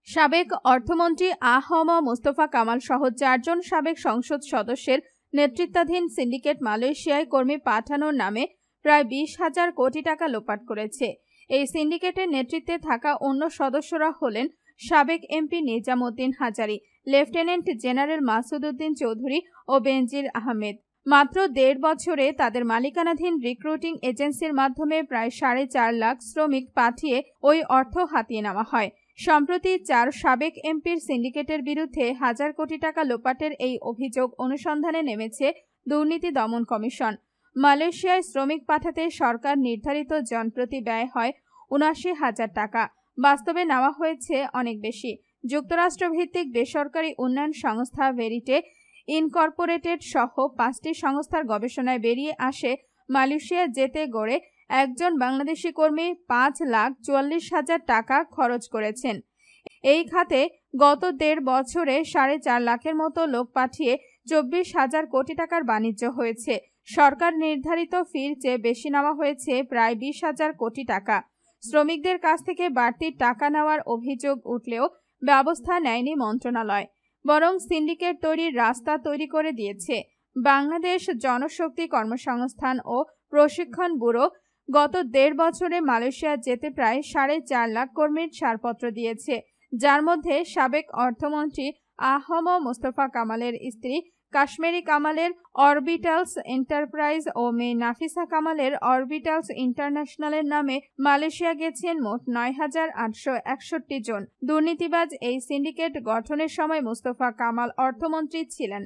সাবেক অর্থমন্ত্রী আ.হ.ম মোস্তফা কামাল সহ ৪ জন সাবেক সংসদ সদস্যের নেতৃত্বাধীন সিন্ডিকেট মালয়েশিয়ায় কর্মী পাঠানোর নামে প্রায় ২০,০০০ কোটি টাকা লোপাট করেছে। এই সিন্ডিকেটের নেতৃত্বে থাকা অন্য সদস্যরা হলেন সাবেক এমপি নিজামুদ্দিন হাজারী, লেফটেন্যান্ট জেনারেল মাসুদ উদ্দিন চৌধুরী ও বেনজির আহমেদ। মাত্র ১.৫ বছরে তাদের মালিকানাধীন রিক্রুটিং এজেন্সির মাধ্যমে প্রায় ৪.৫ লাখ শ্রমিক পাঠিয়ে ওই অর্থ হাতিয়ে নেওয়া হয়। সম্প্রতি ৪ সাবেক এমপির সিন্ডিকেটের বিরুদ্ধে ১,০০০ কোটি টাকা লোপাটের এই অভিযোগ অনুসন্ধানে নেমেছে দুর্নীতি দমন কমিশন। মালয়েশিয়ায় শ্রমিক পাঠাতে সরকার নির্ধারিত জনপ্রতি ব্যয় হয় ৭৯,০০০ টাকা, বাস্তবে নেওয়া হয়েছে অনেক বেশি। যুক্তরাষ্ট্রভিত্তিক বেসরকারি উন্নয়ন সংস্থা ভেরিটে ইনকর্পোরেটেড সহ ৫টি সংস্থার গবেষণায় বেরিয়ে আসে, মালয়েশিয়া যেতে গড়ে একজন বাংলাদেশি কর্মী ৫,৪৪,০০০ টাকা খরচ করেছেন। এই খাতে গত ১.৫ বছরে ৪.৫ লাখের মতো লোক পাঠিয়ে ২৪,০০০ কোটি টাকার বাণিজ্য হয়েছে। সরকার নির্ধারিত ফির চেয়ে বেশি নেওয়া হয়েছে প্রায় ২০,০০০ কোটি টাকা। শ্রমিকদের কাছ থেকে বাড়তি টাকা নেওয়ার অভিযোগ উঠলেও ব্যবস্থা নেয়নি মন্ত্রণালয়, বরং সিন্ডিকেট তৈরির রাস্তা তৈরি করে দিয়েছে। বাংলাদেশ জনশক্তি কর্মসংস্থান ও প্রশিক্ষণ ব্যুরো গত ১.৫ বছরে মালয়েশিয়া যেতে প্রায় ৪.৫ লাখ কর্মীর ছাড়পত্র দিয়েছে, যার মধ্যে সাবেক অর্থমন্ত্রী আ.হ.ম মোস্তফা কামালের স্ত্রী কাশ্মীরি কামালের অরবিটালস এন্টারপ্রাইজ ও মেয়ে নাফিসা কামালের অরবিটালস ইন্টারন্যাশনালের নামে মালয়েশিয়া গেছেন মোট ৯,৮৬১ জন। দুর্নীতিবাজ এই সিন্ডিকেট গঠনের সময় মোস্তফা কামাল অর্থমন্ত্রী ছিলেন।